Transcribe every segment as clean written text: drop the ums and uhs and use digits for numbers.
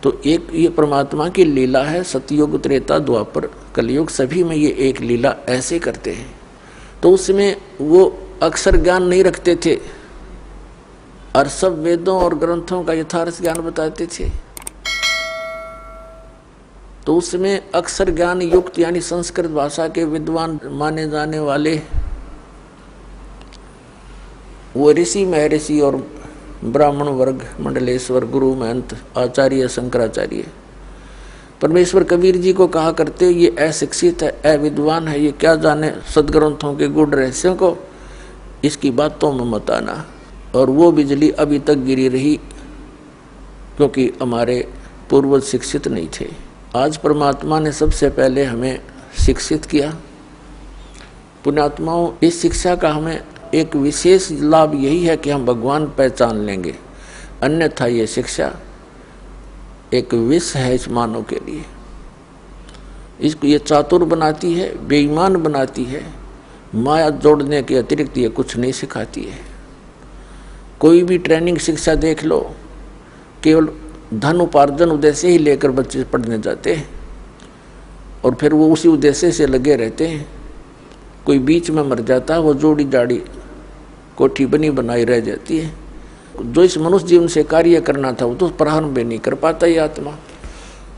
तो एक ये परमात्मा की लीला है। सतयुग, त्रेता, द्वापर, कलयुग सभी में ये एक लीला ऐसे करते हैं। तो उसमें वो अक्षर ज्ञान नहीं रखते थे और सब वेदों और ग्रंथों का यथार्थ ज्ञान बताते थे। तो उसमें अक्षर ज्ञान युक्त यानी संस्कृत भाषा के विद्वान माने जाने वाले वो ऋषि, महर्षि और ब्राह्मण वर्ग, मंडलेश्वर, गुरु, महंत, आचार्य, शंकराचार्य, परमेश्वर कबीर जी को कहा करते ये अशिक्षित है, अविद्वान है, ये क्या जाने सदग्रंथों के गूढ़ रहस्यों को, इसकी बातों में मत आना। और वो बिजली अभी तक गिरी रही क्योंकि हमारे पूर्वज शिक्षित नहीं थे। आज परमात्मा ने सबसे पहले हमें शिक्षित किया। पुण्यात्माओं, इस शिक्षा का हमें एक विशेष लाभ यही है कि हम भगवान पहचान लेंगे, अन्यथा ये शिक्षा एक विष है इस मानव के लिए। इसको ये चातुर बनाती है, बेईमान बनाती है, माया जोड़ने के अतिरिक्त ये कुछ नहीं सिखाती है। कोई भी ट्रेनिंग शिक्षा देख लो, केवल धन उपार्जन उद्देश्य ही लेकर बच्चे पढ़ने जाते हैं और फिर वो उसी उद्देश्य से लगे रहते हैं। कोई बीच में मर जाता है, वो जोड़ी जाड़ी कोठी बनी बनाई रह जाती है। जो इस मनुष्य जीवन से कार्य करना था वो तो प्रारंभ भी नहीं कर पाता ये आत्मा।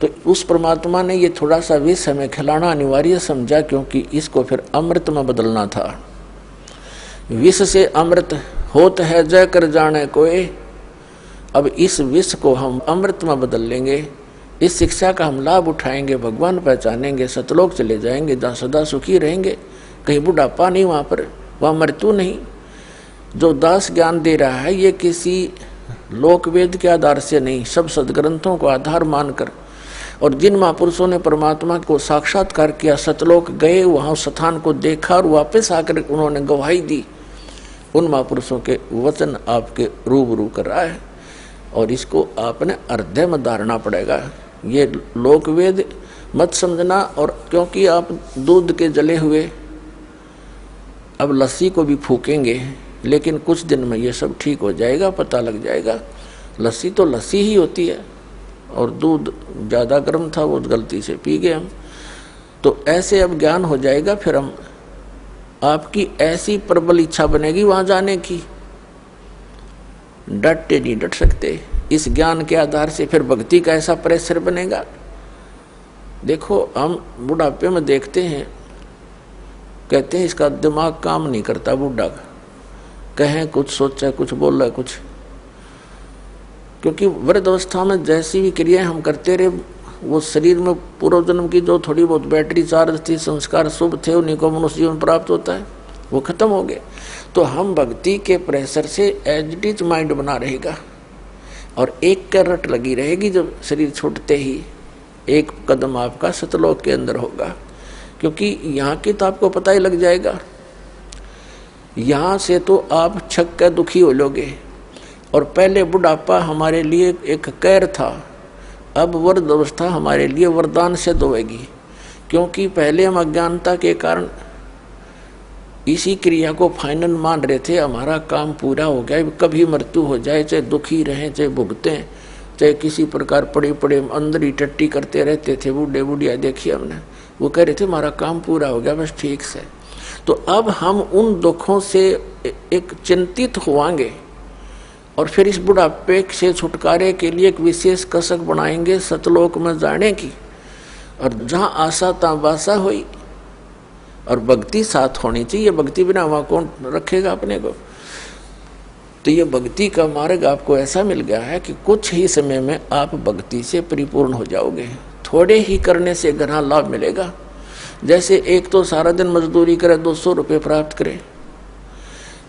तो उस परमात्मा ने ये थोड़ा सा विष हमें खिलाना अनिवार्य समझा, क्योंकि इसको फिर अमृत में बदलना था। विष से अमृत होत है जय कर जाने कोई। अब इस विष को हम अमृत में बदल लेंगे, इस शिक्षा का हम लाभ उठाएंगे, भगवान पहचानेंगे, सतलोक चले जाएंगे, जहाँ सदा सुखी रहेंगे। कहीं बुढ़ापा नहीं, वहाँ मृत्यु नहीं। जो दास ज्ञान दे रहा है ये किसी लोकवेद के आधार से नहीं, सब सदग्रंथों को आधार मानकर, और जिन महापुरुषों ने परमात्मा को साक्षात्कार किया, सतलोक गए, वहाँ स्थान को देखा और वापस आकर उन्होंने गवाही दी, उन महापुरुषों के वचन आपके रूबरू कर रहा है। और इसको आपने हृदय में धारना पड़ेगा। ये लोकवेद मत समझना। और क्योंकि आप दूध के जले हुए अब लस्सी को भी फूकेंगे, लेकिन कुछ दिन में ये सब ठीक हो जाएगा, पता लग जाएगा। लस्सी तो लस्सी ही होती है और दूध ज़्यादा गर्म था, वो गलती से पी गए हम। तो ऐसे अब ज्ञान हो जाएगा, फिर हम आपकी ऐसी प्रबल इच्छा बनेगी वहाँ जाने की, डटते नहीं डट सकते। इस ज्ञान के आधार से फिर भक्ति का ऐसा प्रेशर बनेगा। देखो, हम बुढ़ापे में देखते हैं, कहते हैं इसका दिमाग काम नहीं करता, बुढ़ा का कहें कुछ, सोचा कुछ, बोला कुछ। क्योंकि वृद्ध अवस्था में जैसी भी क्रियाएं हम करते रहे, वो शरीर में पूर्व जन्म की जो थोड़ी बहुत बैटरी चार्ज थी, संस्कार शुभ थे, उन्हीं को मनुष्य जीवन प्राप्त होता है, वो खत्म हो गए। तो हम भक्ति के प्रेशर से एज इट इज माइंड बना रहेगा और एक करट लगी रहेगी। जब शरीर छूटते ही एक कदम आपका सतलोक के अंदर होगा, क्योंकि यहाँ की तो आपको पता ही लग जाएगा। यहाँ से तो आप छक कर दुखी हो लोगे। और पहले बुढ़ापा हमारे लिए एक कैर था, अब वृद्ध अवस्था हमारे लिए वरदान सिद्ध होगी। क्योंकि पहले हम अज्ञानता के कारण इसी क्रिया को फाइनल मान रहे थे, हमारा काम पूरा हो गया, कभी मृत्यु हो जाए, चाहे दुखी रहें, चाहे भुगतें, चाहे किसी प्रकार पड़े पड़े अंदर ही टट्टी करते रहते थे। बूढ़े बूढ़िया देखिए हमने, वो कह रहे थे हमारा काम पूरा हो गया, बस ठीक से। तो अब हम उन दुखों से एक चिंतित होवांगे और फिर इस बुढ़ापे से छुटकारे के लिए एक विशेष कसक बनाएंगे सतलोक में जाने की। और जहाँ आशा तहाँ बासा हुई और भक्ति साथ होनी चाहिए। भक्ति बिना वहाँ कौन रखेगा अपने को। तो ये भक्ति का मार्ग आपको ऐसा मिल गया है कि कुछ ही समय में आप भक्ति से परिपूर्ण हो जाओगे। थोड़े ही करने से घना लाभ मिलेगा। जैसे एक तो सारा दिन मजदूरी करे, 200 रुपये प्राप्त करे।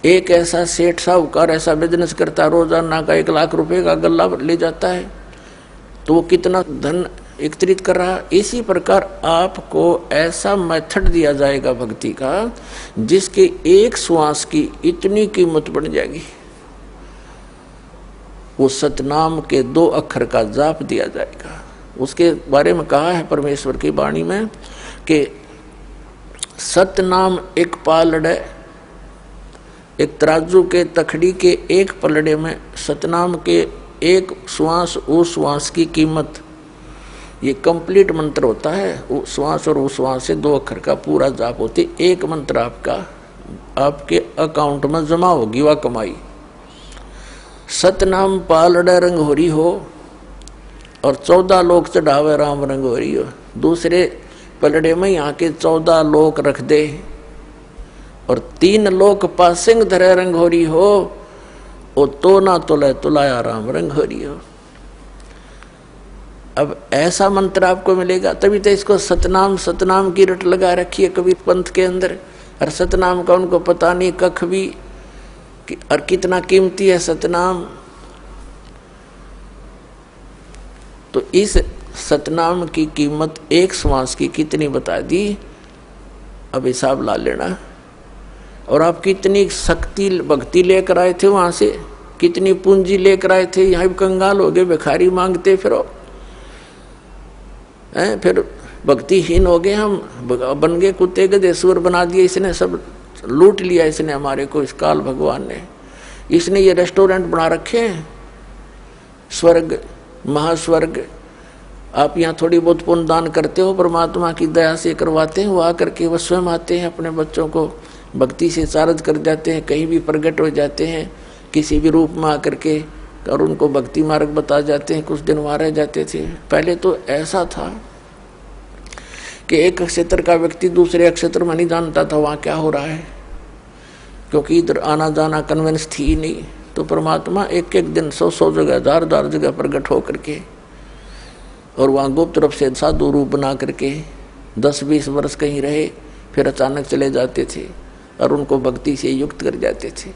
एक ऐसा सेठ साहूकार ऐसा बिजनेस करता है, रोजाना का 1 लाख रुपए का गल्ला ले जाता है, तो वो कितना धन एकत्रित कर रहा। इसी प्रकार आपको ऐसा मेथड दिया जाएगा भक्ति का, जिसके एक श्वास की इतनी कीमत बढ़ जाएगी। वो सतनाम के 2 अक्षर का जाप दिया जाएगा। उसके बारे में कहा है परमेश्वर की वाणी में कि सतनाम एक पालड़े, एक तराजू के तखड़ी के एक पलड़े में सतनाम के एक श्वास, उस श्वास की कीमत ये कंप्लीट मंत्र होता है। उश्वास और उश्वास से 2 अक्षर का पूरा जाप होते। एक मंत्र आपके अकाउंट में जमा होगी वह कमाई। सतनाम पालड़े रंग हो रही हो और 14 लोक चढ़ावे राम रंग हो रही हो। दूसरे पलड़े में यहाँ के 14 लोक रख दे और 3 लोक पासिंग धरे रंग हो रही हो, वो तो ना तुले तुलाया राम रंग हो रही हो। अब ऐसा मंत्र आपको मिलेगा, तभी तो इसको सतनाम सतनाम की रट लगा रखी है कबीर पंथ के अंदर। और सतनाम का उनको पता नहीं कख भी और कितना कीमती है सतनाम। तो इस सतनाम की कीमत एक श्वास की कितनी बता दी, अब हिसाब ला लेना। और आप कितनी शक्ति भक्ति लेकर आए थे वहां से, कितनी पूंजी लेकर आए थे। यहाँ भी कंगाल हो गए, भिखारी मांगते फिरो, फिर भक्तिहीन हो गए हम, बन गए कुत्ते गधे सुअर बना दिए। इसने सब लूट लिया इसने हमारे को, इस काल भगवान ने। इसने ये रेस्टोरेंट बना रखे हैं, स्वर्ग महास्वर्ग। आप यहाँ थोड़ी बहुत पुण्य दान करते हो, परमात्मा की दया से करवाते हैं, वो आकर के वो स्वयं आते हैं, अपने बच्चों को भक्ति से चार्ज कर जाते हैं, कहीं भी प्रकट हो जाते हैं किसी भी रूप में आकर के, और उनको भक्ति मार्ग बता जाते हैं। कुछ दिन वहाँ रह जाते थे। पहले तो ऐसा था कि एक क्षेत्र का व्यक्ति दूसरे क्षेत्र में नहीं जानता था वहाँ क्या हो रहा है, क्योंकि इधर आना जाना कन्वेंस थी नहीं। तो परमात्मा एक एक दिन 100-100 जगह 1000 जगह प्रकट हो करके, और वहाँ गुप्त रूप से साधु रूप बना करके 10-20 वर्ष कहीं रहे, फिर अचानक चले जाते थे और उनको भक्ति से युक्त कर जाते थे।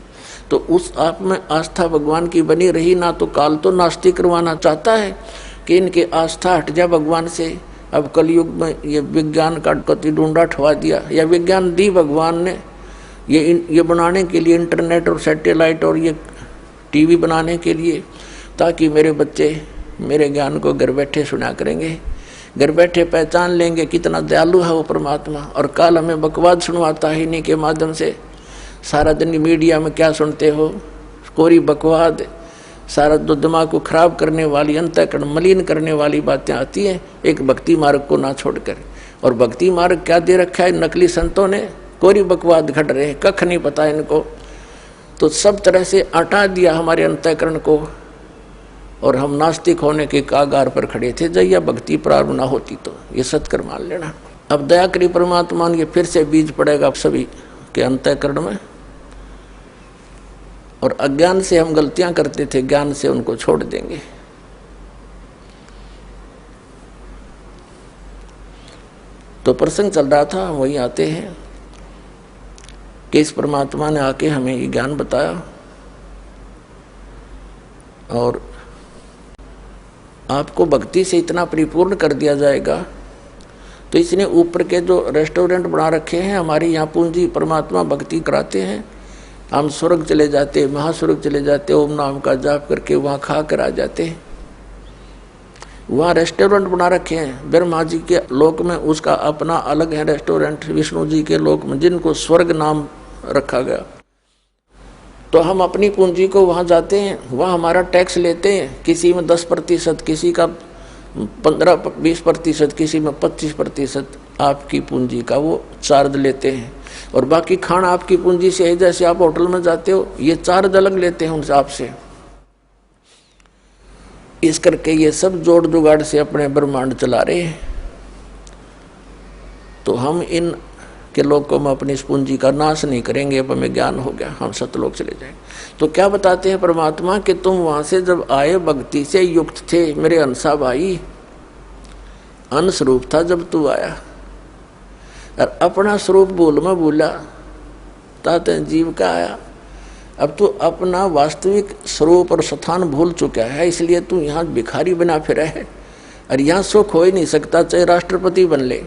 तो उस आप में आस्था भगवान की बनी रही ना। तो काल तो नास्तिक करवाना चाहता है कि इनकी आस्था हट जाए भगवान से। अब कलयुग में ये विज्ञान का कति ढूंढा ठवा दिया, या विज्ञान दी भगवान ने ये बनाने के लिए, इंटरनेट और सैटेलाइट और ये टीवी बनाने के लिए, ताकि मेरे बच्चे मेरे ज्ञान को घर बैठे सुना करेंगे, घर बैठे पहचान लेंगे कितना दयालु है वो परमात्मा। और काल हमें बकवाद सुनवाता है इन्हीं के माध्यम से। सारा दिन मीडिया में क्या सुनते हो, कोरी बकवाद, सारा दो दिमाग को खराब करने वाली, अंतःकरण मलिन करने वाली बातें आती हैं, एक भक्ति मार्ग को ना छोड़कर। और भक्ति मार्ग क्या दे रखा है नकली संतों ने, कोरी बकवाद घट रहे हैं, कख नहीं पता इनको। तो सब तरह से हटा दिया हमारे अंतःकरण को, और हम नास्तिक होने के कागार पर खड़े थे। जब यह भक्ति प्रारंभ ना होती तो ये सत्कर मान लेना। अब दया करी परमात्मा ने, फिर से बीज पड़ेगा सभी के अंतःकरण में। और अज्ञान से हम गलतियां करते थे, ज्ञान से उनको छोड़ देंगे। तो प्रसंग चल रहा था, वही आते हैं कि इस परमात्मा ने आके हमें ये ज्ञान बताया, और आपको भक्ति से इतना परिपूर्ण कर दिया जाएगा। तो इसने ऊपर के जो रेस्टोरेंट बना रखे हैं, हमारी यहाँ पूंजी परमात्मा भक्ति कराते हैं, हम स्वर्ग चले जाते, महास्वर्ग चले जाते, ओम नाम का जाप करके वहाँ खा कर आ जाते हैं। वहाँ रेस्टोरेंट बना रखे हैं ब्रह्मा जी के लोक में, उसका अपना अलग है रेस्टोरेंट। विष्णु जी के लोक में, जिनको स्वर्ग नाम रखा गया। तो हम अपनी पूंजी को वहाँ जाते हैं, वहाँ हमारा टैक्स लेते हैं, किसी में 10%, किसी का 15-20%, किसी में 25% आपकी पूंजी का वो चार्ज लेते हैं। और बाकी खाना आपकी पूंजी से है, जैसे आप होटल में जाते हो, ये चार्ज अलग लेते हैं उनसे आपसे। इस करके ये सब जोड़ जुगाड़ से अपने ब्रह्मांड चला रहे हैं। तो हम इन के लोगों में अपनी इस पूंजी का नाश नहीं करेंगे। अब हमें ज्ञान हो गया, हम सतलोक चले जाएंगे। तो क्या बताते हैं परमात्मा कि तुम वहां से जब आए भक्ति से युक्त थे, मेरे अंसा भाई, अंश रूप था जब तू आया, और अपना स्वरूप भूल में भूला, ताते जीव का आया। अब तू अपना वास्तविक स्वरूप और स्थान भूल चुका है, इसलिए तू यहाँ भिखारी बना फिरा है। और यहाँ सुख हो ही नहीं सकता, चाहे राष्ट्रपति बन ले,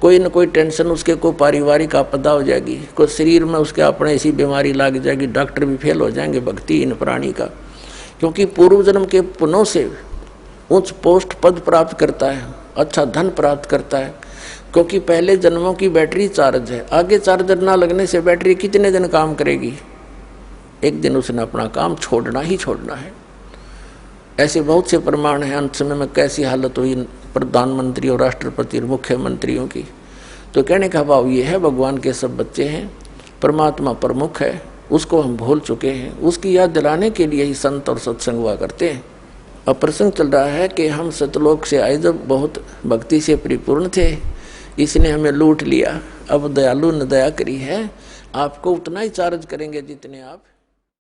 कोई न कोई टेंशन उसके को पारिवारिक आपदा हो जाएगी, कोई शरीर में उसके अपने ऐसी बीमारी लग जाएगी, डॉक्टर भी फेल हो जाएंगे भक्तिहीन प्राणी का। क्योंकि पूर्व जन्म के पुण्यों से उच्च पोस्ट पद प्राप्त करता है, अच्छा धन प्राप्त करता है, क्योंकि पहले जन्मों की बैटरी चार्ज है। आगे चार्जर ना लगने से बैटरी कितने दिन काम करेगी, एक दिन उसने अपना काम छोड़ना ही छोड़ना है। ऐसे बहुत से प्रमाण हैं। अंत समय में कैसी हालत हुई प्रधानमंत्री और राष्ट्रपति और मुख्यमंत्रियों की। तो कहने का भाव ये है, भगवान के सब बच्चे हैं, परमात्मा प्रमुख है, उसको हम भूल चुके हैं। उसकी याद दिलाने के लिए ही संत और सत्संग हुआ करते हैं। अब प्रसंग चल रहा है कि हम सतलोक से आए जब बहुत भक्ति से परिपूर्ण थे, इसने हमें लूट लिया। अब दयालु ने दया करी है, आपको उतना ही चार्ज करेंगे जितने आप